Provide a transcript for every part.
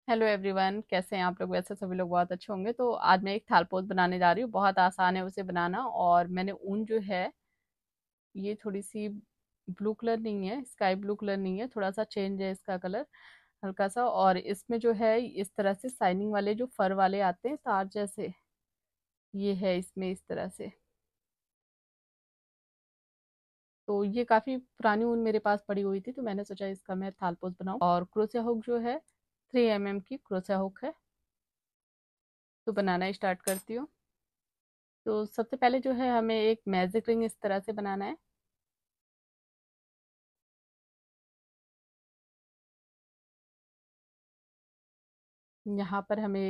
Hello everyone, कैसे हैं आप लोग। वैसे सभी लोग बहुत अच्छे होंगे। तो आज मैं एक थाल पोस्ट बनाने जा रही हूँ। बहुत आसान है उसे बनाना। और मैंने ऊन जो है ये थोड़ी सी ब्लू कलर नहीं है, स्काई ब्लू कलर नहीं है, थोड़ा सा चेंज है इसका कलर हल्का सा। और इसमें जो है इस तरह से शाइनिंग वाले जो फर वाले आते हैं तार जैसे, ये है इसमें इस तरह से। तो ये काफ़ी पुरानी ऊन मेरे पास पड़ी हुई थी, तो मैंने सोचा इसका मैं थाल पोस्ट बनाऊँ। और क्रोशिया हुक जो है 3 mm की क्रोशिया हुक है। तो बनाना स्टार्ट करती हूँ। तो सबसे पहले जो है हमें एक मैजिक रिंग इस तरह से बनाना है। यहाँ पर हमें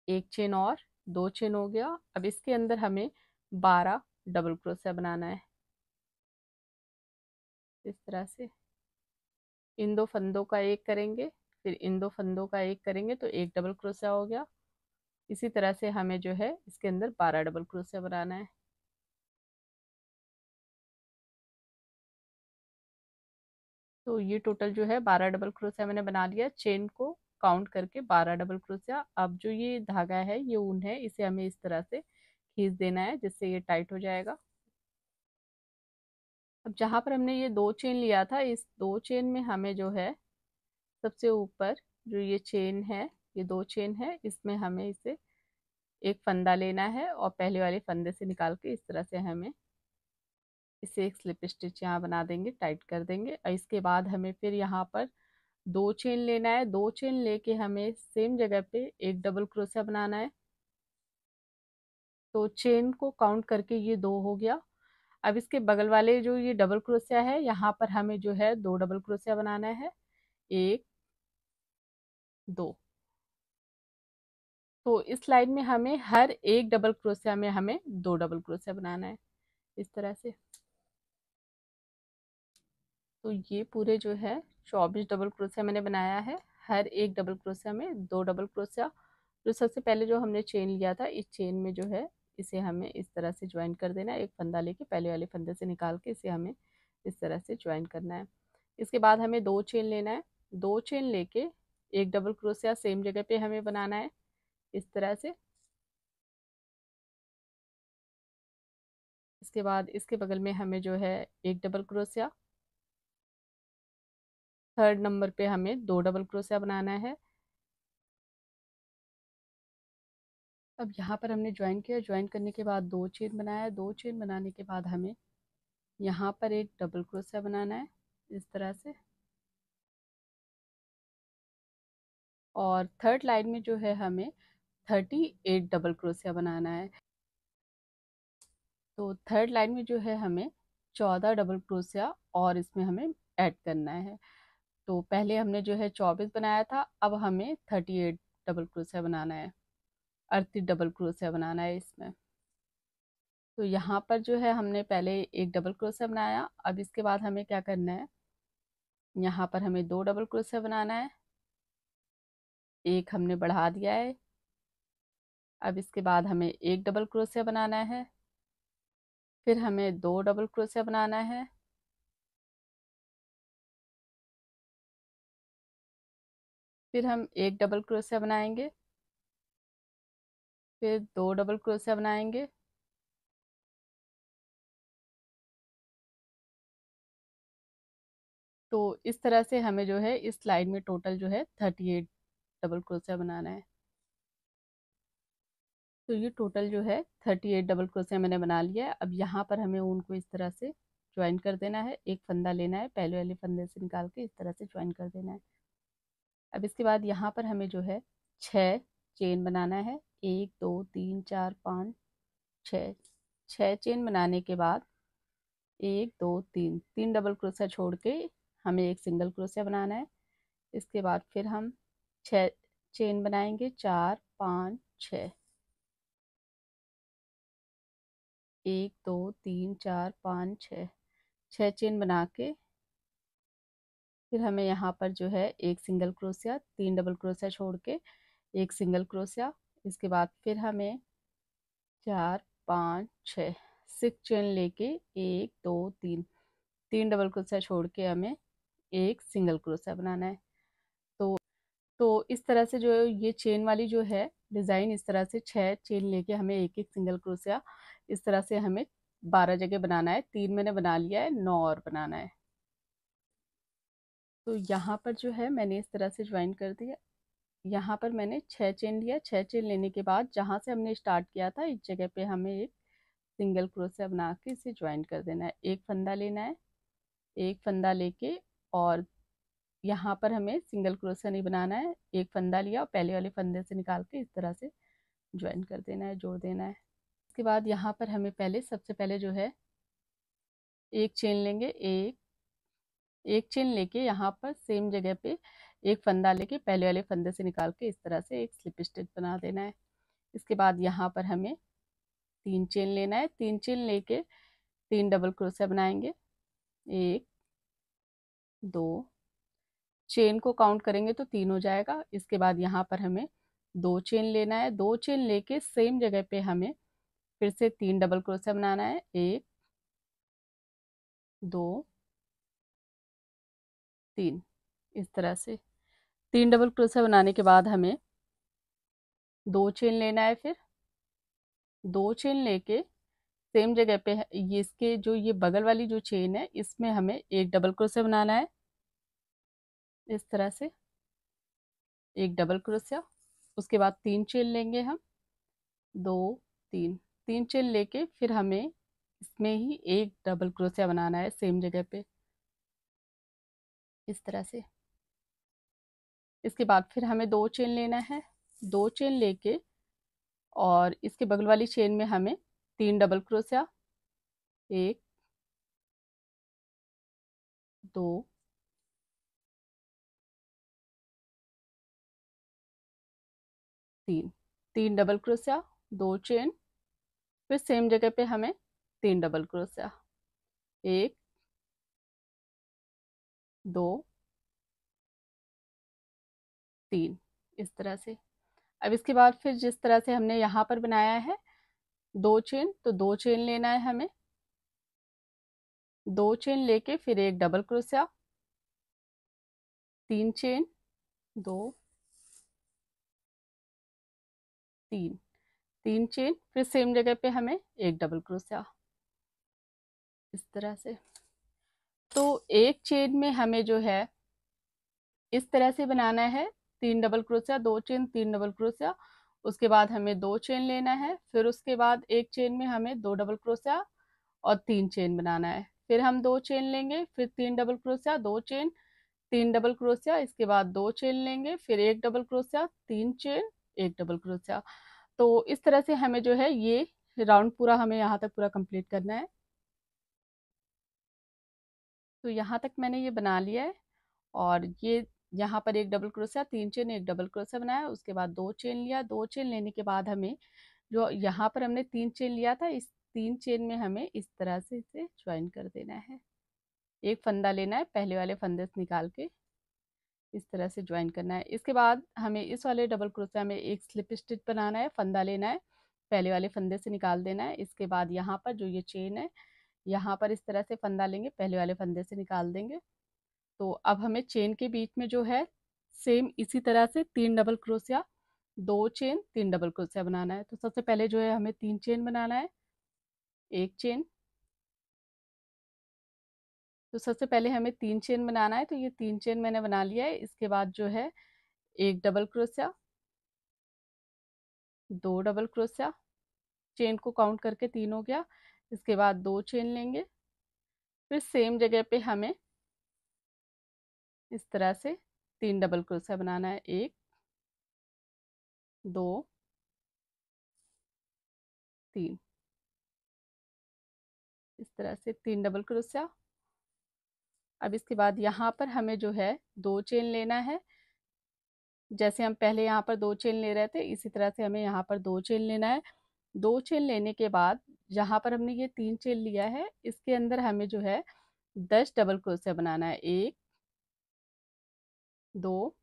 एक चेन और दो चेन हो गया। अब इसके अंदर हमें 12 डबल क्रोशिया बनाना है इस तरह से। इन दो फंदों का एक करेंगे, फिर इन दो फंदों का एक करेंगे तो एक डबल क्रोशिया हो गया। इसी तरह से हमें जो है इसके अंदर 12 डबल क्रोशिया बनाना है। तो ये टोटल जो है 12 डबल क्रोशिया मैंने बना लिया। चेन को काउंट करके 12 डबल क्रोशिया। अब जो ये धागा है, ये ऊन है, इसे हमें इस तरह से खींच देना है जिससे ये टाइट हो जाएगा। अब जहाँ पर हमने ये दो चेन लिया था, इस दो चेन में हमें जो है सबसे ऊपर जो ये चेन है, ये दो चेन है, इसमें हमें इसे एक फंदा लेना है और पहले वाले फंदे से निकाल के इस तरह से हमें इसे एक स्लिप स्टिच यहाँ बना देंगे, टाइट कर देंगे। और इसके बाद हमें फिर यहाँ पर दो चेन लेना है। दो चेन लेके हमें सेम जगह पे एक डबल क्रोशिया बनाना है। तो चेन को काउंट करके ये दो हो गया। अब इसके बगल वाले जो ये डबल क्रोशिया है, यहाँ पर हमें जो है दो डबल क्रोशिया बनाना है। एक, दो। तो इस लाइन में हमें हर एक डबल क्रोशिया में हमें दो डबल क्रोशिया बनाना है इस तरह से। तो ये पूरे जो है 24 डबल क्रोशिया मैंने बनाया है। हर एक डबल क्रोशिया में दो डबल क्रोशिया। जो सबसे पहले जो हमने चेन लिया था, इस चेन में जो है इसे हमें इस तरह से ज्वाइन कर देना है। एक फंदा लेके पहले वाले फंदे से निकाल के इसे हमें इस तरह से ज्वाइन करना है। इसके बाद हमें दो चेन लेना है। दो चेन लेके एक डबल क्रोशिया सेम जगह पे हमें बनाना है इस तरह से। इसके बाद इसके बगल में हमें जो है एक डबल क्रोशिया, थर्ड नंबर पे हमें दो डबल क्रोशिया बनाना है। अब यहाँ पर हमने ज्वाइन किया। ज्वाइन करने के बाद दो चेन बनाया। दो चेन बनाने के बाद हमें यहाँ पर एक डबल क्रोशिया बनाना है इस तरह से। और थर्ड लाइन में जो है हमें 38 डबल क्रोशिया बनाना है। तो थर्ड लाइन में जो है हमें 14 डबल क्रोशिया और इसमें हमें ऐड करना है। तो पहले हमने जो है 24 बनाया था, अब हमें 38 डबल क्रोशिया बनाना है, 38 डबल क्रोशिया बनाना है इसमें। तो यहाँ पर जो है हमने पहले एक डबल क्रोशिया बनाया। अब इसके बाद हमें क्या करना है, यहाँ पर हमें दो डबल क्रोशिया बनाना है। एक हमने बढ़ा दिया है। अब इसके बाद हमें एक डबल क्रोशिया बनाना है। फिर हमें दो डबल क्रोशिया बनाना है। फिर हम एक डबल क्रोशिया बनाएंगे। फिर दो डबल क्रोशिया बनाएंगे। तो इस तरह से हमें जो है इस लाइन में टोटल जो है 38 डबल क्रोशिया बनाना है। तो ये टोटल जो है 38 डबल क्रोशिया मैंने बना लिया है। अब यहाँ पर हमें ऊन को इस तरह से ज्वाइन कर देना है। एक फंदा लेना है, पहले वाले फंदे से निकाल के इस तरह से ज्वाइन कर देना है। अब इसके बाद यहाँ पर हमें जो है 6 चेन बनाना है। एक, दो, तीन, चार, पाँच, छः। 6 चेन बनाने के बाद एक, दो, तीन, तीन डबल क्रोशिया छोड़ के हमें एक सिंगल क्रोशिया बनाना है। इसके बाद फिर हम 6 चेन बनाएंगे, 4, 5, 6। एक, दो, तीन, चार, पाँच, छः। 6 चेन बना के फिर हमें यहाँ पर जो है एक सिंगल क्रोशिया, तीन डबल क्रोशिया छोड़ के एक सिंगल क्रोशिया। इसके बाद फिर हमें 4, 5, 6, 6 चेन लेके एक, दो, तीन, तीन डबल क्रोशिया छोड़ के हमें एक सिंगल क्रोशिया बनाना है। तो इस तरह से जो ये चेन वाली जो है डिज़ाइन, इस तरह से 6 चेन लेके हमें एक एक सिंगल क्रोशिया इस तरह से हमें 12 जगह बनाना है। 3 मैंने बना लिया है, 9 और बनाना है। तो यहाँ पर जो है मैंने इस तरह से ज्वाइन कर दिया। यहाँ पर मैंने 6 चेन लिया। 6 चेन लेने के बाद जहाँ से हमने स्टार्ट किया था इस जगह पे हमें एक सिंगल क्रोशिया बना के इसे ज्वाइन कर देना है। एक फंदा लेना है, एक फंदा लेके और यहाँ पर हमें सिंगल क्रोशिया नहीं बनाना है। एक फंदा लिया और पहले वाले फंदे से निकाल के इस तरह से ज्वाइन कर देना है, जोड़ देना है। उसके बाद यहाँ पर हमें सबसे पहले जो है एक चेन लेंगे। एक चेन लेके यहाँ पर सेम जगह पे एक फंदा लेके पहले वाले फंदे से निकाल के इस तरह से एक स्लिप स्टिच बना देना है। इसके बाद यहाँ पर हमें 3 चेन लेना है। 3 चेन लेके 3 डबल क्रोशिया बनाएंगे। 1 2, चेन को काउंट करेंगे तो 3 हो जाएगा। इसके बाद यहाँ पर हमें 2 चेन लेना है। 2 चेन लेके सेम जगह पे हमें फिर से 3 डबल क्रोशिया बनाना है। 1 2 3, इस तरह से 3 डबल क्रोशिया बनाने के बाद हमें 2 चेन लेना है। फिर 2 चेन लेके सेम जगह पे ये इसके जो ये बगल वाली जो चेन है इसमें हमें एक डबल क्रोशिया बनाना है। इस तरह से एक डबल क्रोशिया। उसके बाद 3 चेन लेंगे हम। 2 3, 3 चेन लेके फिर हमें इसमें ही एक डबल क्रोशिया बनाना है सेम जगह पे, इस तरह से। इसके बाद फिर हमें 2 चेन लेना है। 2 चेन लेके और इसके बगल वाली चेन में हमें 3 डबल क्रोशिया। 1 2 3, 3 डबल क्रोशिया, 2 चेन, फिर सेम जगह पे हमें 3 डबल क्रोशिया। 1 2 3, इस तरह से। अब इसके बाद फिर जिस तरह से हमने यहाँ पर बनाया है 2 चेन, तो 2 चेन लेना है हमें। 2 चेन लेके फिर एक डबल क्रोशिया। 3 चेन, 2 3, 3 चेन, फिर सेम जगह पे हमें एक डबल क्रोशिया, इस तरह से। तो एक चेन में हमें जो है इस तरह से बनाना है। 3 डबल क्रोशिया, 2 चेन, 3 डबल क्रोशिया। उसके बाद हमें 2 चेन लेना है। फिर उसके बाद एक चेन में हमें 2 डबल क्रोशिया और 3 चेन बनाना है। फिर हम 2 चेन लेंगे, फिर 3 डबल क्रोशिया, 2 चेन, 3 डबल क्रोशिया। इसके बाद 2 चेन लेंगे, फिर एक डबल क्रोशिया, 3 चेन, एक डबल क्रोशिया। तो इस तरह से हमें जो है ये राउंड पूरा हमें यहाँ तक पूरा कंप्लीट करना है। तो यहाँ तक मैंने ये बना लिया है। और ये यहाँ पर एक डबल क्रोशिया, 3 चेन, एक डबल क्रोशिया बनाया। उसके बाद 2 चेन लिया। 2 चेन लेने के बाद हमें जो यहाँ पर हमने 3 चेन लिया था, इस 3 चेन में हमें इस तरह से इसे ज्वाइन कर देना है। एक फंदा लेना है, पहले वाले फंदे से निकाल के इस तरह से ज्वाइन करना है। इसके बाद हमें इस वाले डबल क्रोशिया में एक स्लिप स्टिच बनाना है। फंदा लेना है, पहले वाले फंदे से निकाल देना है। इसके बाद यहाँ पर जो ये चेन है, यहाँ पर इस तरह से फंदा लेंगे, पहले वाले फंदे से निकाल देंगे। तो अब हमें चेन के बीच में जो है सेम इसी तरह से 3 डबल क्रोशिया, 2 चेन, 3 डबल क्रोशिया बनाना है। तो सबसे पहले जो है हमें 3 चेन बनाना है। एक चेन, तो सबसे पहले हमें 3 चेन बनाना है। तो ये 3 चेन मैंने बना लिया है। इसके बाद जो है एक डबल क्रोशिया, 2 डबल क्रोशिया, चेन को काउंट करके 3 हो गया। इसके बाद 2 चेन लेंगे, फिर सेम जगह पे हमें इस तरह से 3 डबल क्रोशिया बनाना है। 1 2 3, इस तरह से 3 डबल क्रोशिया। अब इसके बाद यहाँ पर हमें जो है 2 चेन लेना है। जैसे हम पहले यहाँ पर 2 चेन ले रहे थे, इसी तरह से हमें यहाँ पर 2 चेन लेना है। 2 चेन लेने के बाद जहाँ पर हमने ये 3 चेन लिया है, इसके अंदर हमें जो है 10 डबल क्रोशिया बनाना है। 1 2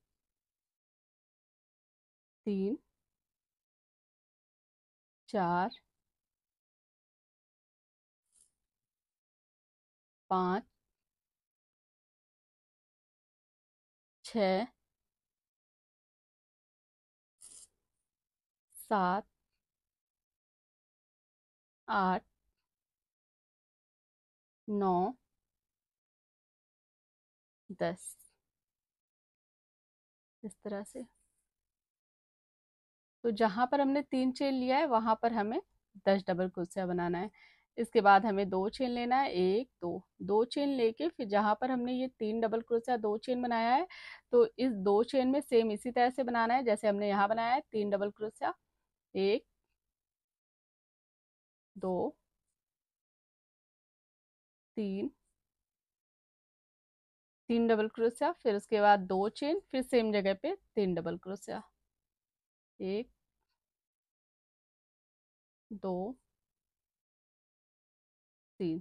3 4 5 6 7 8 9 10 इस तरह से। तो जहां पर हमने 3 चेन लिया है वहां पर हमें 10 डबल क्रोशिया बनाना है। इसके बाद हमें 2 चेन लेना है, 1 2 2 चेन लेके फिर जहां पर हमने ये 3 डबल क्रोशिया 2 चेन बनाया है, तो इस 2 चेन में सेम इसी तरह से बनाना है जैसे हमने यहाँ बनाया है। 3 डबल क्रोशिया, 1 2 3 3 डबल क्रोशिया, फिर उसके बाद 2 चेन, फिर सेम जगह पे 3 डबल क्रोशिया, 1 2 3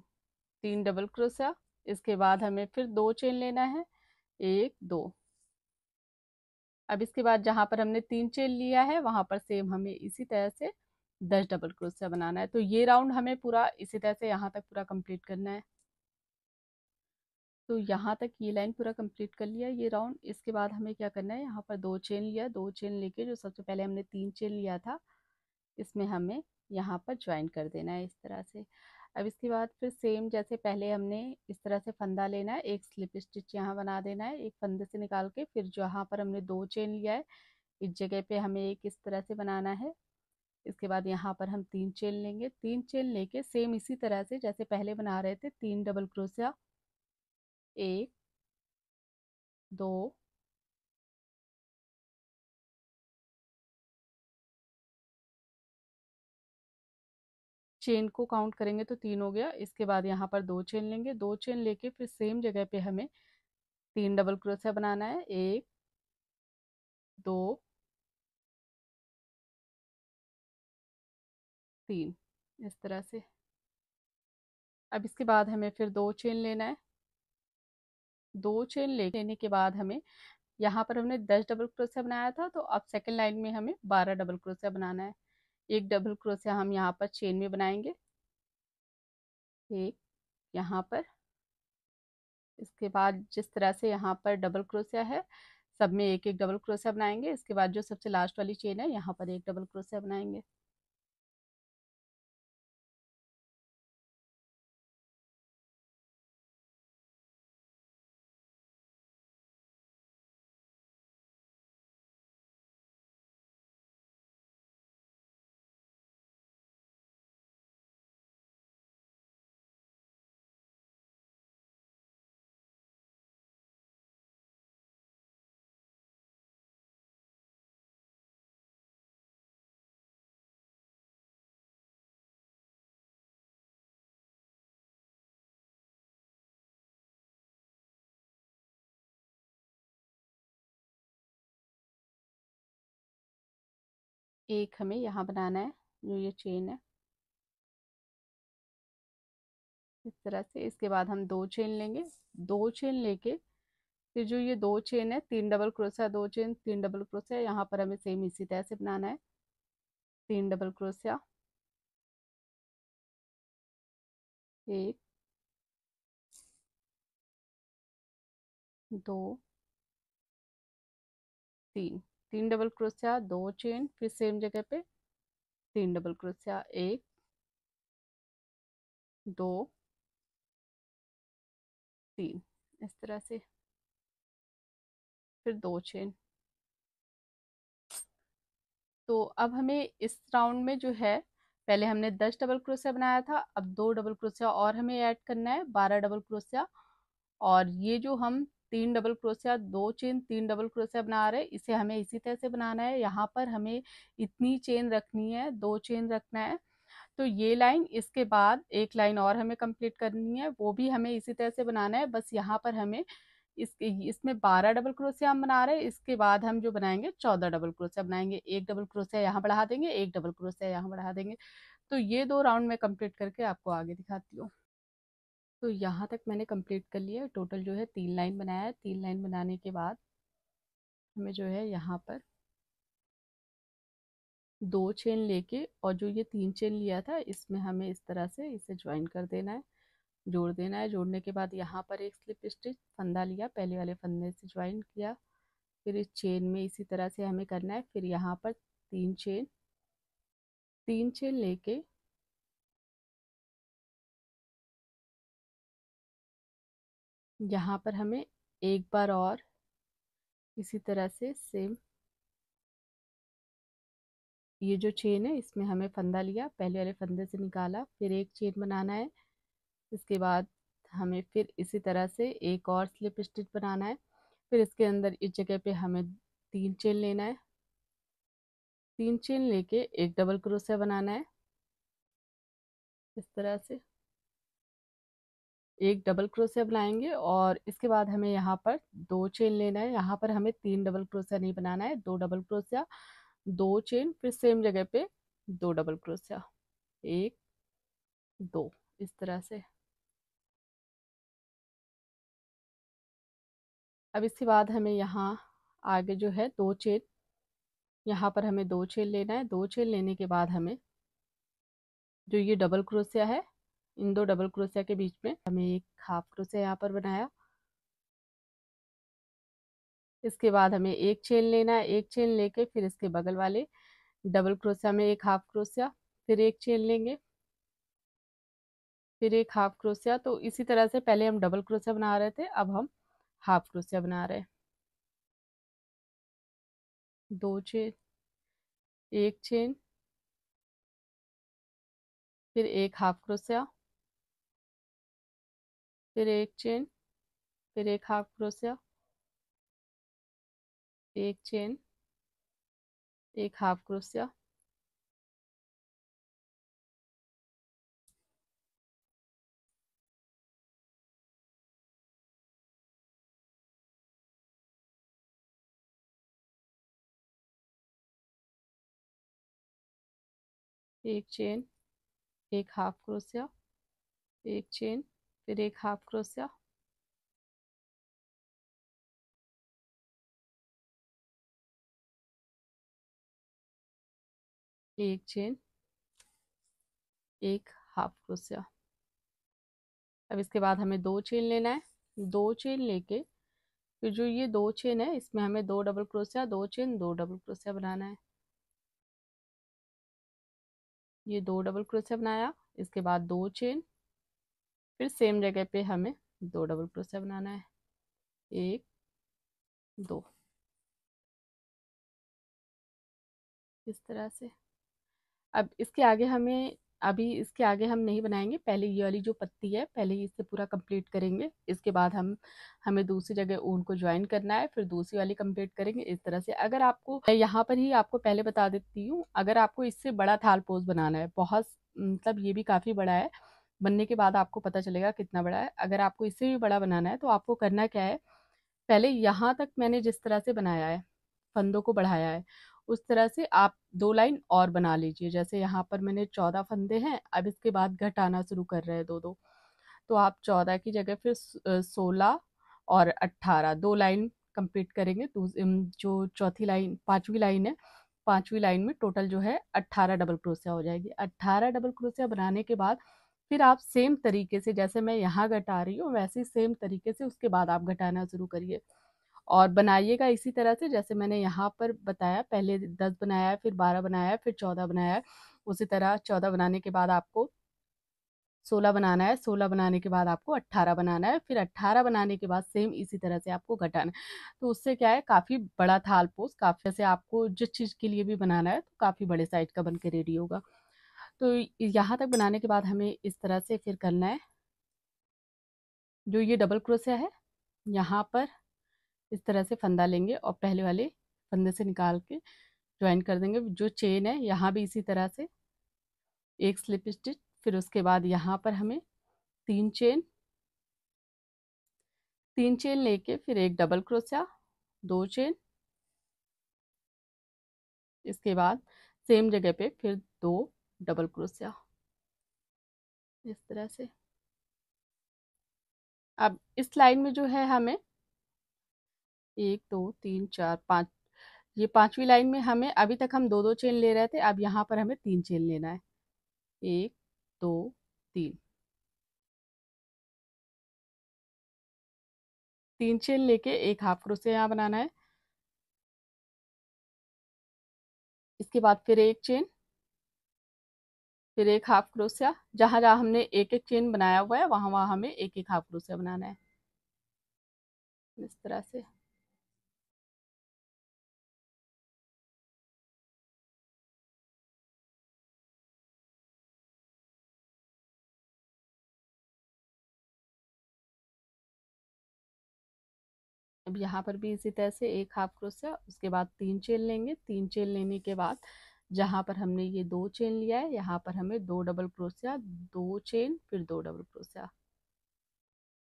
3 डबल क्रोशिया। इसके बाद हमें फिर 2 चेन लेना है, 1 2। अब इसके बाद जहां पर हमने 3 चेन लिया है वहां पर सेम हमें इसी तरह से 10 डबल क्रोशिया बनाना है। तो ये राउंड हमें पूरा इसी तरह से यहाँ तक पूरा कंप्लीट करना है। तो यहाँ तक ये लाइन पूरा कंप्लीट कर लिया ये राउंड। इसके बाद हमें क्या करना है, यहाँ पर 2 चेन लिया, 2 चेन लेके जो सबसे पहले हमने 3 चेन लिया था इसमें हमें यहाँ पर ज्वाइन कर देना है इस तरह से। अब इसके बाद फिर सेम जैसे पहले हमने इस तरह से फंदा लेना है, एक स्लिप स्टिच यहाँ बना देना है एक फंदे से निकाल के, फिर जहाँ पर हमने 2 चेन लिया है इस जगह पे हमें एक इस तरह से बनाना है। इसके बाद यहाँ पर हम 3 चेन लेंगे, 3 चेन लेके सेम इसी तरह से जैसे पहले बना रहे थे 3 डबल क्रोशिया, 1 2 चेन को काउंट करेंगे तो 3 हो गया। इसके बाद यहाँ पर 2 चेन लेंगे, 2 चेन लेके फिर सेम जगह पे हमें 3 डबल क्रोशिया बनाना है, 1 2 3 इस तरह से। अब इसके बाद हमें फिर 2 चेन लेना है, 2 चेन लेने के बाद हमें यहाँ पर हमने 10 डबल क्रोशिया बनाया था, तो अब सेकेंड लाइन में हमें 12 डबल क्रोशिया बनाना है। एक डबल क्रोशिया हम यहाँ पर चेन में बनाएंगे, एक यहाँ पर। इसके बाद जिस तरह से यहाँ पर डबल क्रोशिया है सब में एक एक डबल क्रोशिया बनाएंगे। इसके बाद जो सबसे लास्ट वाली चेन है यहाँ पर एक डबल क्रोशिया बनाएंगे। एक हमें यहाँ बनाना है जो ये चेन है इस तरह से। इसके बाद हम 2 चेन लेंगे, 2 चेन लेके फिर जो ये 2 चेन है 3 डबल क्रोशिया, 2 चेन 3 डबल क्रोशिया, यहाँ पर हमें सेम इसी तरह से बनाना है। 3 डबल क्रोशिया, 1 2 3 3 डबल क्रोशिया, 2 चेन, फिर सेम जगह पे 3 डबल क्रोशिया, 1 2 3 इस तरह से, फिर 2 चेन। तो अब हमें इस राउंड में जो है पहले हमने 10 डबल क्रोशिया बनाया था, अब 2 डबल क्रोशिया और हमें ऐड करना है, 12 डबल क्रोशिया। और ये जो हम 3 डबल क्रोशिया 2 चेन 3 डबल क्रोशिया बना रहे हैं इसे हमें इसी तरह से बनाना है। यहाँ पर हमें इतनी चेन रखनी है, 2 चेन रखना है। तो ये लाइन, इसके बाद एक लाइन और हमें कंप्लीट करनी है, वो भी हमें इसी तरह से बनाना है। बस यहाँ पर हमें इसमें 12 डबल क्रोशिया हम बना रहे हैं, इसके बाद हम जो बनाएंगे 14 डबल क्रोशिया बनाएंगे। एक डबल क्रोशिया यहाँ बढ़ा देंगे, एक डबल क्रोशिया यहाँ बढ़ा देंगे। तो ये 2 राउंड में कंप्लीट करके आपको आगे दिखाती हूँ। तो यहाँ तक मैंने कंप्लीट कर लिया। टोटल जो है 3 लाइन बनाया है। 3 लाइन बनाने के बाद हमें जो है यहाँ पर 2 चेन लेके और जो ये 3 चेन लिया था इसमें हमें इस तरह से इसे ज्वाइन कर देना है, जोड़ देना है। जोड़ने के बाद यहाँ पर एक स्लिप स्टिच फंदा लिया, पहले वाले फंदे से ज्वाइन किया, फिर इस चेन में इसी तरह से हमें करना है। फिर यहाँ पर 3 चेन लेके यहाँ पर हमें एक बार और इसी तरह से सेम ये जो चेन है इसमें हमें फंदा लिया, पहले वाले फंदे से निकाला, फिर एक चेन बनाना है। इसके बाद हमें फिर इसी तरह से एक और स्लिप स्टिच बनाना है। फिर इसके अंदर इस जगह पे हमें 3 चेन लेना है। 3 चेन लेके एक डबल क्रोशिया बनाना है। इस तरह से एक डबल क्रोशिया बनाएंगे और इसके बाद हमें यहाँ पर 2 चेन लेना है। यहाँ पर हमें 3 डबल क्रोशिया नहीं बनाना है, 2 डबल क्रोशिया, 2 चेन, फिर सेम जगह पे 2 डबल क्रोशिया, 1 2 इस तरह से। अब इसके बाद हमें यहाँ आगे जो है 2 चेन, यहाँ पर हमें 2 चेन लेना है। 2 चेन लेने के बाद हमें जो ये डबल क्रोशिया है, इन 2 डबल क्रोशिया के बीच में हमें एक हाफ क्रोशिया यहाँ पर बनाया। इसके बाद हमें एक चेन लेना है। एक चेन लेके फिर इसके बगल वाले डबल क्रोशिया में एक हाफ क्रोशिया, फिर एक चेन लेंगे, फिर एक हाफ क्रोशिया। तो इसी तरह से पहले हम डबल क्रोशिया बना रहे थे, अब हम हाफ क्रोशिया बना रहे हैं। 2 चेन, एक चेन, फिर एक हाफ क्रोशिया, फिर एक चेन, फिर एक हाफ क्रोशिया, एक चेन, एक हाफ क्रोशिया, एक चेन, एक हाफ क्रोशिया, एक चेन, फिर एक हाफ क्रोशिया, एक चेन, एक हाफ क्रोशिया। अब इसके बाद हमें 2 चेन लेना है। 2 चेन लेके फिर जो ये 2 चेन है इसमें हमें 2 डबल क्रोशिया, 2 चेन, 2 डबल क्रोशिया बनाना है। ये 2 डबल क्रोशिया बनाया। इसके बाद 2 चेन, फिर सेम जगह पे हमें 2 डबल क्रोशिया बनाना है, 1 2 इस तरह से। अब इसके आगे हमें अभी इसके आगे हम नहीं बनाएंगे, पहले ये वाली जो पत्ती है पहले ही इससे पूरा कंप्लीट करेंगे। इसके बाद हमें दूसरी जगह ऊन को ज्वाइन करना है, फिर दूसरी वाली कंप्लीट करेंगे इस तरह से। अगर आपको मैं यहाँ पर ही आपको पहले बता देती हूँ, अगर आपको इससे बड़ा थाल पोज बनाना है, बहुत मतलब ये भी काफ़ी बड़ा है, बनने के बाद आपको पता चलेगा कितना बड़ा है। अगर आपको इससे भी बड़ा बनाना है तो आपको करना क्या है, पहले यहाँ तक मैंने जिस तरह से बनाया है, फंदों को बढ़ाया है, उस तरह से आप 2 लाइन और बना लीजिए। जैसे यहाँ पर मैंने 14 फंदे हैं, अब इसके बाद घटाना शुरू कर रहे हैं 2 2, तो आप 14 की जगह फिर 16 और 18, 2 लाइन कंप्लीट करेंगे। तो जो चौथी लाइन, 5वीं लाइन है, 5वीं लाइन में टोटल जो है 18 डबल क्रोशिया हो जाएगी। 18 डबल क्रोशिया बनाने के बाद फिर आप सेम तरीके से जैसे मैं यहाँ घटा रही हूँ वैसे ही सेम तरीके से उसके बाद आप घटाना शुरू करिए और बनाइएगा इसी तरह से जैसे मैंने यहाँ पर बताया। पहले 10 बनाया है, फिर 12 बनाया है, फिर 14 बनाया है। उसी तरह 14 बनाने के बाद आपको 16 बनाना है, 16 बनाने के बाद आपको 18 बनाना है, फिर 18 बनाने के बाद सेम इसी तरह से आपको घटाना है। तो उससे क्या है, काफ़ी बड़ा थाल पोस, काफ़ी से आपको जिस चीज़ के लिए भी बनाना है तो काफ़ी बड़े साइज का बन के रेडी होगा। तो यहाँ तक बनाने के बाद हमें इस तरह से फिर करना है। जो ये डबल क्रोशिया है यहाँ पर इस तरह से फंदा लेंगे और पहले वाले फंदे से निकाल के ज्वाइन कर देंगे। जो चेन है यहाँ भी इसी तरह से एक स्लिप स्टिच, फिर उसके बाद यहाँ पर हमें 3 चेन, 3 चेन लेके फिर एक डबल क्रोशिया, 2 चेन, इसके बाद सेम जगह पे फिर 2 डबल क्रोशिया इस तरह से। अब इस लाइन में जो है हमें 1 2 3 4 5, ये 5वीं लाइन में हमें अभी तक हम 2 2 चेन ले रहे थे, अब यहाँ पर हमें 3 चेन लेना है, 1 2 3, 3 चेन लेके एक हाफ क्रोशिया यहाँ बनाना है, इसके बाद फिर एक चेन, फिर एक हाफ क्रोशिया, जहां जहां हमने एक एक चेन बनाया हुआ है वहां वहां हमें एक एक हाफ क्रोशिया बनाना है, इस तरह से। अब यहाँ पर भी इसी तरह से एक हाफ क्रोशिया, उसके बाद 3 चेन लेंगे। 3 चेन लेने के बाद जहां पर हमने ये 2 चेन लिया है यहाँ पर हमें 2 डबल क्रोशिया, 2 चेन, फिर 2 डबल क्रोशिया,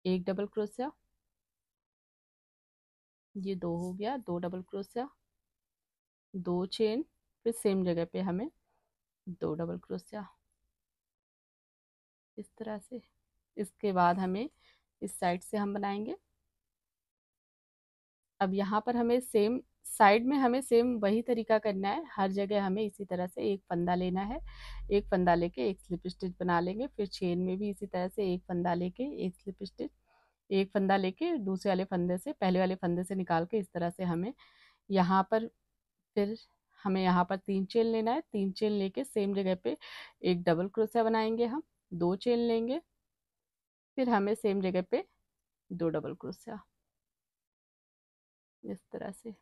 एक डबल क्रोशिया, ये 2 हो गया, 2 डबल क्रोशिया, 2 चेन, फिर सेम जगह पे हमें 2 डबल क्रोशिया, इस तरह से। इसके बाद हमें इस साइड से हम बनाएंगे। अब यहाँ पर हमें सेम साइड में हमें सेम वही तरीका करना है, हर जगह हमें इसी तरह से एक फंदा लेना है। एक फंदा लेके एक स्लिप स्टिच बना लेंगे, फिर चेन में भी इसी तरह से एक फंदा लेके एक स्लिप स्टिच, एक फंदा लेके दूसरे वाले फंदे से पहले वाले फंदे से निकाल के इस तरह से हमें यहाँ पर, फिर हमें यहाँ पर 3 चेन लेना है। 3 चेन लेके सेम जगह पे एक डबल क्रोशिया बनाएंगे हम, 2 चेन लेंगे, फिर हमें सेम जगह पे 2 डबल क्रोशिया, इस तरह से।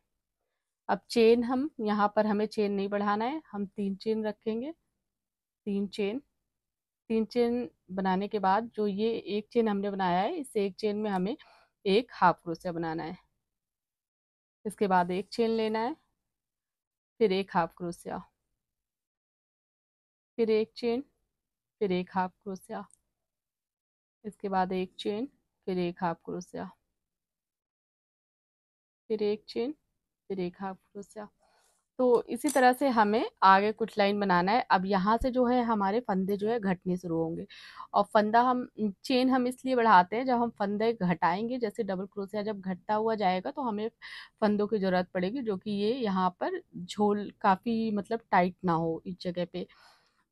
अब चेन हम यहाँ पर हमें चेन नहीं बढ़ाना है, हम 3 चेन रखेंगे। 3 चेन, 3 चेन बनाने के बाद जो ये एक चेन हमने बनाया है इस एक चेन में हमें एक हाफ क्रोशिया बनाना है। इसके बाद एक चेन लेना है, फिर एक हाफ क्रोशिया, फिर एक चेन, फिर एक हाफ क्रोशिया, इसके बाद एक चेन, फिर एक हाफ क्रोशिया, फिर एक चेन, फिर एक हाफ क्रोशिया। तो इसी तरह से हमें आगे कुछ लाइन बनाना है। अब यहाँ से जो है हमारे फंदे जो है घटने शुरू होंगे, और फंदा हम चेन हम इसलिए बढ़ाते हैं, जब हम फंदे घटाएंगे जैसे डबल क्रोशिया जब घटता हुआ जाएगा तो हमें फंदों की जरूरत पड़ेगी, जो कि ये यहाँ पर झोल काफी मतलब टाइट ना हो इस जगह पे।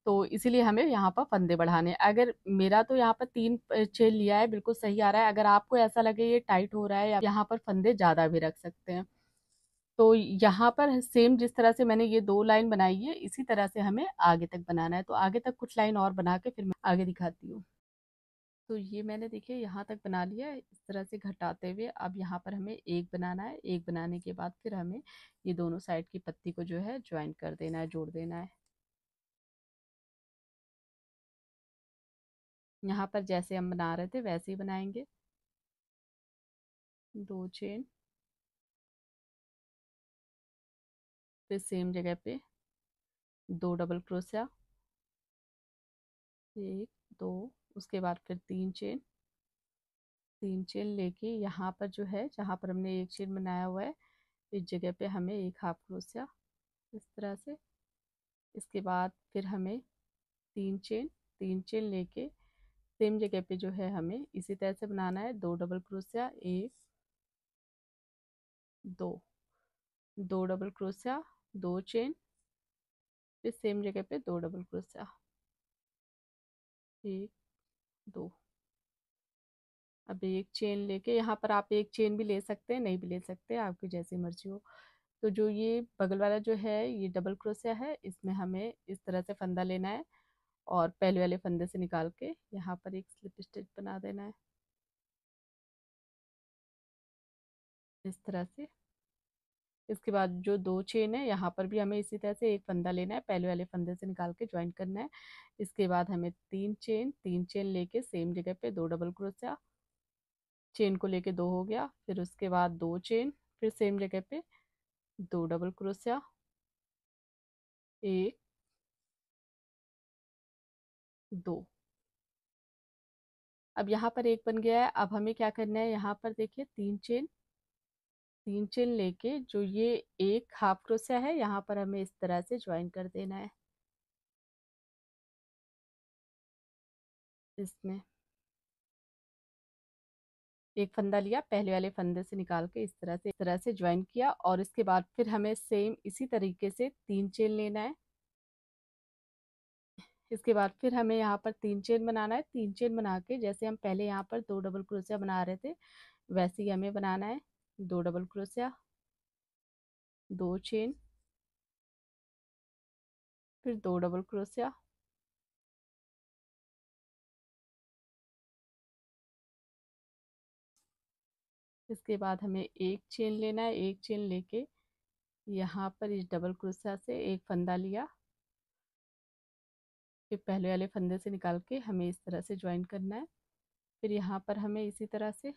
तो इसीलिए हमें यहाँ पर फंदे बढ़ाने हैं। अगर मेरा तो यहाँ पर 3 चेन लिया है, बिल्कुल सही आ रहा है। अगर आपको ऐसा लगे ये टाइट हो रहा है या यहाँ पर फंदे ज्यादा भी रख सकते हैं। तो यहाँ पर सेम जिस तरह से मैंने ये 2 लाइन बनाई है इसी तरह से हमें आगे तक बनाना है। तो आगे तक कुछ लाइन और बना के फिर मैं आगे दिखाती हूँ। तो ये मैंने देखिए यहाँ तक बना लिया है इस तरह से घटाते हुए। अब यहाँ पर हमें एक बनाना है, एक बनाने के बाद फिर हमें ये दोनों साइड की पत्ती को जो है ज्वाइन कर देना है, जोड़ देना है। यहाँ पर जैसे हम बना रहे थे वैसे ही बनाएंगे। 2 चेन, फिर सेम जगह पे 2 डबल क्रोशिया, एक, दो, उसके बाद फिर 3 चेन। 3 चेन लेके यहाँ पर जो है जहाँ पर हमने एक चेन बनाया हुआ है इस जगह पे हमें एक हाफ क्रोशिया, इस तरह से। इसके बाद फिर हमें 3 चेन, 3 चेन लेके सेम जगह पे जो है हमें इसी तरह से बनाना है। 2 डबल क्रोशिया, एक, दो, 2 डबल क्रोशिया, 2 चेन, फिर सेम जगह पे 2 डबल क्रोशिया, एक, दो। अब एक चेन लेके यहाँ पर आप एक चेन भी ले सकते हैं, नहीं भी ले सकते, आपकी जैसी मर्जी हो। तो जो ये बगल वाला जो है ये डबल क्रोशिया है, इसमें हमें इस तरह से फंदा लेना है और पहले वाले फंदे से निकाल के यहाँ पर एक स्लिप स्टिच बना देना है, इस तरह से। इसके बाद जो 2 चेन है यहाँ पर भी हमें इसी तरह से एक फंदा लेना है, पहले वाले फंदे से निकाल के ज्वाइन करना है। इसके बाद हमें 3 चेन, 3 चेन लेके सेम जगह पे 2 डबल क्रोशिया, चेन को लेके 2 हो गया, फिर उसके बाद 2 चेन, फिर सेम जगह पे 2 डबल क्रोशिया, एक, दो। अब यहाँ पर एक बन गया है। अब हमें क्या करना है, यहाँ पर देखिए 3 चेन, 3 चेन लेके जो ये एक हाफ क्रोशिया है यहाँ पर हमें इस तरह से ज्वाइन कर देना है, इसमें एक फंदा लिया, पहले वाले फंदे से निकाल के इस तरह से ज्वाइन किया। और इसके बाद फिर हमें सेम इसी तरीके से 3 चेन लेना है। इसके बाद फिर हमें यहाँ पर 3 चेन बनाना है। 3 चेन बना के जैसे हम पहले यहाँ पर 2 डबल क्रोशिया बना रहे थे वैसे ही हमें बनाना है। 2 डबल क्रोशिया, 2 चेन, फिर 2 डबल क्रोशिया, इसके बाद हमें एक चेन लेना है। एक चेन लेके यहाँ पर इस डबल क्रोशिया से एक फंदा लिया, फिर पहले वाले फंदे से निकाल के हमें इस तरह से ज्वाइन करना है। फिर यहाँ पर हमें इसी तरह से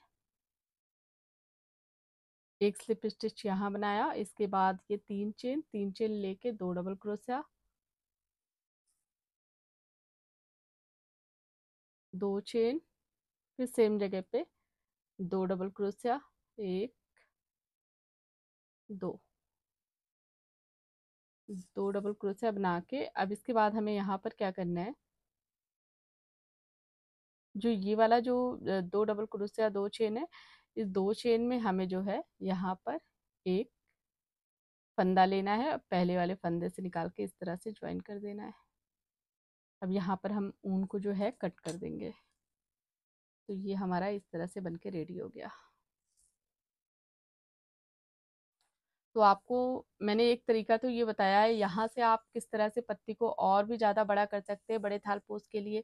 एक स्लिप स्टिच यहाँ बनाया। इसके बाद ये तीन चेन लेके 2 डबल क्रोशिया, 2 चेन, फिर सेम जगह पे 2 डबल क्रोशिया, 1 2 2 डबल क्रोशिया बना के अब इसके बाद हमें यहाँ पर क्या करना है, जो ये वाला जो 2 डबल क्रोशिया 2 चेन है, इस 2 चेन में हमें जो है यहाँ पर एक फंदा लेना है और पहले वाले फंदे से निकाल के इस तरह से ज्वाइन कर देना है। अब यहाँ पर हम ऊन को जो है कट कर देंगे। तो ये हमारा इस तरह से बनके रेडी हो गया। तो आपको मैंने एक तरीका तो ये बताया है, यहाँ से आप किस तरह से पत्ती को और भी ज़्यादा बड़ा कर सकते हैं बड़े थाल पोस्ट के लिए।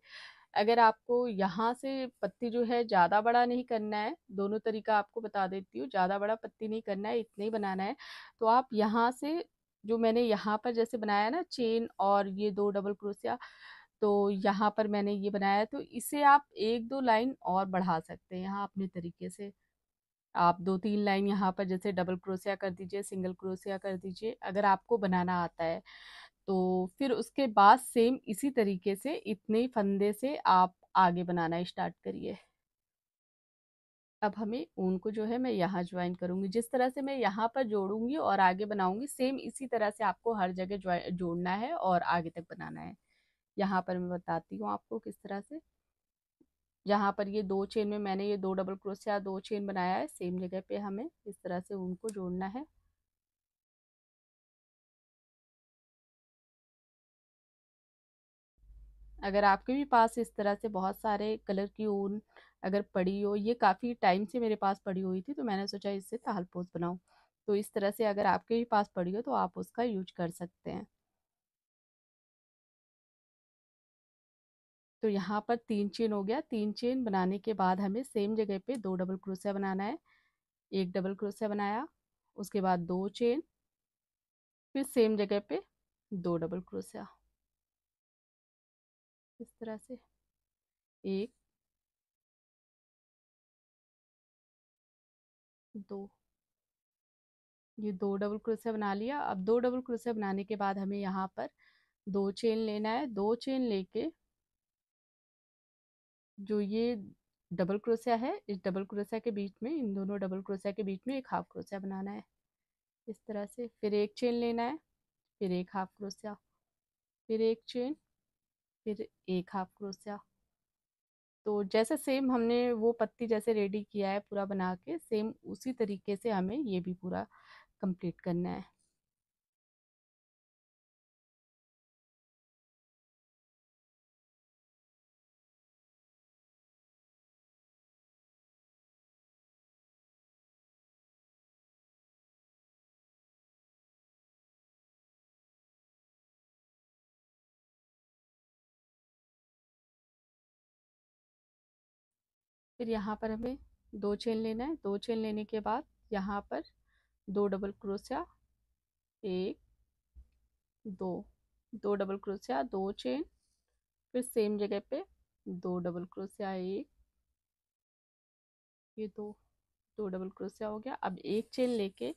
अगर आपको यहाँ से पत्ती जो है ज़्यादा बड़ा नहीं करना है, दोनों तरीका आपको बता देती हूँ, ज़्यादा बड़ा पत्ती नहीं करना है, इतना ही बनाना है। तो आप यहाँ से जो मैंने यहाँ पर जैसे बनाया ना चेन और ये 2 डबल क्रोशिया, तो यहाँ पर मैंने ये बनाया है, तो इसे आप 1-2 लाइन और बढ़ा सकते हैं यहाँ अपने तरीके से। आप 2-3 लाइन यहाँ पर जैसे डबल क्रोशिया कर दीजिए, सिंगल क्रोशिया कर दीजिए अगर आपको बनाना आता है। तो फिर उसके बाद सेम इसी तरीके से इतने ही फंदे से आप आगे बनाना स्टार्ट करिए। अब हमें ऊन को जो है मैं यहाँ ज्वाइन करूंगी, जिस तरह से मैं यहाँ पर जोड़ूंगी और आगे बनाऊंगी सेम इसी तरह से आपको हर जगह जोड़ना है और आगे तक बनाना है। यहाँ पर मैं बताती हूँ आपको किस तरह से। जहाँ पर ये 2 चेन में मैंने ये 2 डबल क्रोशिया 2 चेन बनाया है, सेम जगह पे हमें इस तरह से ऊन को जोड़ना है। अगर आपके भी पास इस तरह से बहुत सारे कलर की ऊन अगर पड़ी हो, ये काफ़ी टाइम से मेरे पास पड़ी हुई थी तो मैंने सोचा इससे तालपोस बनाऊं। तो इस तरह से अगर आपके भी पास पड़ी हो तो आप उसका यूज कर सकते हैं। तो यहाँ पर 3 चेन हो गया। 3 चेन बनाने के बाद हमें सेम जगह पे 2 डबल क्रोशिया बनाना है। एक डबल क्रोशिया बनाया, उसके बाद 2 चेन, फिर सेम जगह पे 2 डबल क्रोशिया, इस तरह से एक दो, ये 2 डबल क्रोशिया बना लिया। अब 2 डबल क्रोशिया बनाने के बाद हमें यहाँ पर 2 चेन लेना है। 2 चेन लेके जो ये डबल क्रोशिया है, इस डबल क्रोशिया के बीच में, इन दोनों डबल क्रोशिया के बीच में एक हाफ क्रोशिया बनाना है इस तरह से। फिर एक चेन लेना है, फिर एक हाफ क्रोशिया, फिर एक चेन, फिर एक हाफ क्रोशिया। तो जैसे सेम हमने वो पत्ती जैसे रेडी किया है पूरा बना के, सेम उसी तरीके से हमें ये भी पूरा कंप्लीट करना है। फिर यहाँ पर हमें 2 चेन लेना है। 2 चेन लेने के बाद यहाँ पर 2 डबल क्रोशिया, एक दो, 2 डबल क्रोशिया 2 चेन, फिर सेम जगह पे 2 डबल क्रोशिया, एक, ये दो डबल क्रोशिया हो गया। अब एक चेन लेके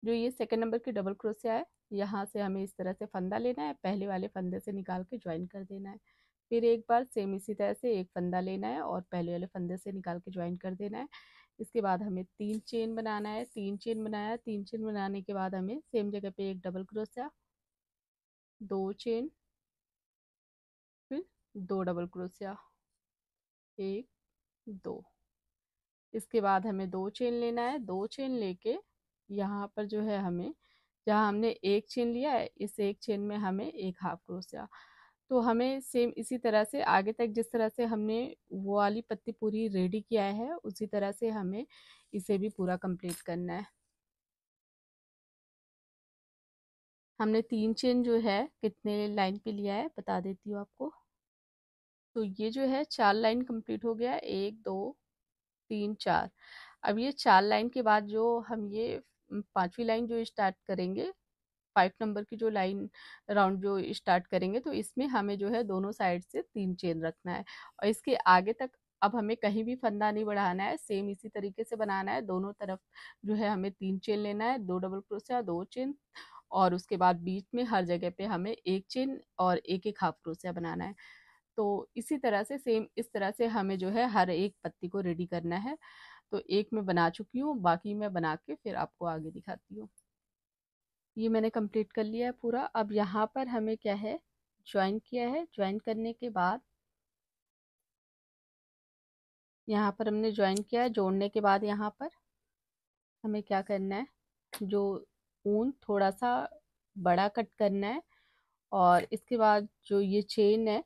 जो ये सेकंड नंबर की डबल क्रोशिया है, यहाँ से हमें इस तरह से फंदा लेना है, पहले वाले फंदे से निकाल के ज्वाइन कर देना है। फिर एक बार सेम इसी तरह से एक फंदा लेना है और पहले वाले फंदे से निकाल के ज्वाइन कर देना है। इसके बाद हमें 3 चेन बनाना है। 3 चेन बनाया, 3 चेन बनाने के बाद हमें सेम जगह पे एक डबल क्रोशिया, 2 चेन, फिर 2 डबल क्रोशिया, एक दो। इसके बाद हमें 2 चेन लेना है। 2 चेन लेके यहाँ पर जो है हमें, जहाँ हमने एक चेन लिया है, इस एक चेन में हमें एक हाफ क्रोशिया। तो हमें सेम इसी तरह से आगे तक जिस तरह से हमने वो वाली पत्ती पूरी रेडी किया है, उसी तरह से हमें इसे भी पूरा कंप्लीट करना है। हमने 3 चेन जो है कितने लाइन पे लिया है बता देती हूँ आपको। तो ये जो है 4 लाइन कंप्लीट हो गया, 1 2 3 4। अब ये 4 लाइन के बाद जो हम ये 5वीं लाइन जो स्टार्ट करेंगे, 5 नंबर की जो लाइन राउंड जो स्टार्ट करेंगे, तो इसमें हमें जो है दोनों साइड से 3 चेन रखना है और इसके आगे तक अब हमें कहीं भी फंदा नहीं बढ़ाना है, सेम इसी तरीके से बनाना है। दोनों तरफ जो है हमें 3 चेन लेना है, 2 डबल क्रोशिया 2 चेन, और उसके बाद बीच में हर जगह पे हमें 1 चेन और एक एक हाफ क्रोशिया बनाना है। तो इसी तरह से सेम इस तरह से हमें जो है हर एक पत्ती को रेडी करना है। तो एक मैं बना चुकी हूँ, बाकी मैं बना के फिर आपको आगे दिखाती हूँ। ये मैंने कंप्लीट कर लिया है पूरा। अब यहाँ पर हमें क्या है, ज्वाइन किया है। ज्वाइन करने के बाद यहाँ पर हमने ज्वाइन किया है, जोड़ने के बाद यहाँ पर हमें क्या करना है, जो ऊन थोड़ा सा बड़ा कट करना है और इसके बाद जो ये चेन है,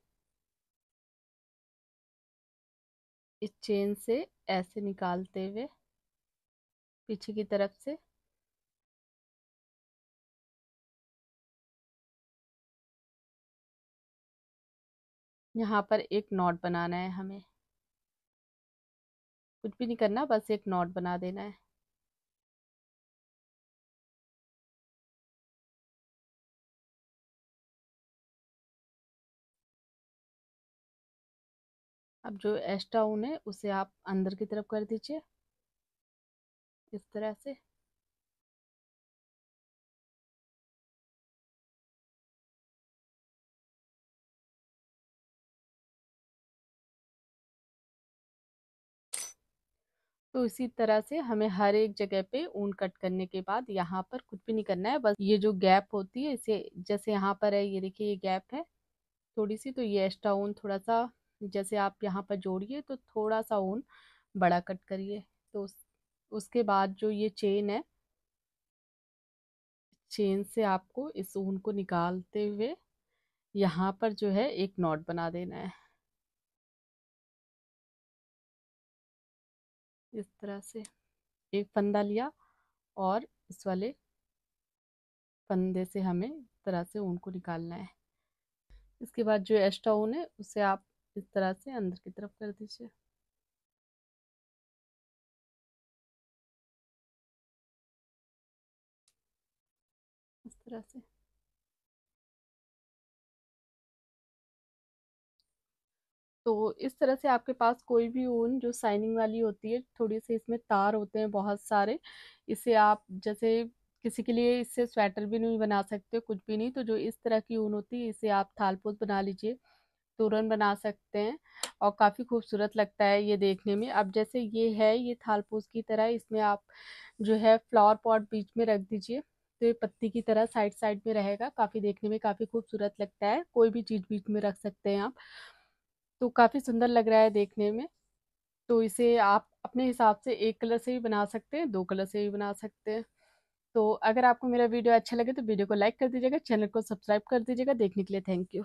इस चेन से ऐसे निकालते हुए पीछे की तरफ से यहाँ पर एक नॉट बनाना है हमें। कुछ भी नहीं करना, बस एक नॉट बना देना है। अब जो एक्स्ट्रा ऊन है उसे आप अंदर की तरफ कर दीजिए इस तरह से। तो इसी तरह से हमें हर एक जगह पे ऊन कट करने के बाद यहाँ पर कुछ भी नहीं करना है, बस ये जो गैप होती है इसे, जैसे यहाँ पर है ये देखिए ये गैप है थोड़ी सी, तो ये एक्स्ट्रा ऊन थोड़ा सा जैसे आप यहाँ पर जोड़िए तो थोड़ा सा ऊन बड़ा कट करिए। तो उसके बाद जो ये चेन है, चेन से आपको इस ऊन को निकालते हुए यहाँ पर जो है एक नॉट बना देना है इस तरह से। एक फंदा लिया और इस वाले फंदे से हमें इस तरह से ऊन को निकालना है। इसके बाद जो एक्स्ट्रा ऊन है उसे आप इस तरह से अंदर की तरफ कर दीजिए इस तरह से। तो इस तरह से आपके पास कोई भी ऊन जो शाइनिंग वाली होती है, थोड़ी सी इसमें तार होते हैं बहुत सारे, इसे आप जैसे किसी के लिए इससे स्वेटर भी नहीं बना सकते, कुछ भी नहीं, तो जो इस तरह की ऊन होती है इसे आप थालपोस बना लीजिए, तोरण बना सकते हैं और काफ़ी खूबसूरत लगता है ये देखने में। अब जैसे ये है ये थालपोस की तरह, इसमें आप जो है फ्लावर पॉट बीच में रख दीजिए तो ये पत्ती की तरह साइड साइड में रहेगा, काफ़ी देखने में काफ़ी खूबसूरत लगता है। कोई भी चीज़ बीच में रख सकते हैं आप, तो काफ़ी सुंदर लग रहा है देखने में। तो इसे आप अपने हिसाब से एक कलर से भी बना सकते हैं, 2 कलर से भी बना सकते हैं। तो अगर आपको मेरा वीडियो अच्छा लगे तो वीडियो को लाइक कर दीजिएगा, चैनल को सब्सक्राइब कर दीजिएगा। देखने के लिए थैंक यू।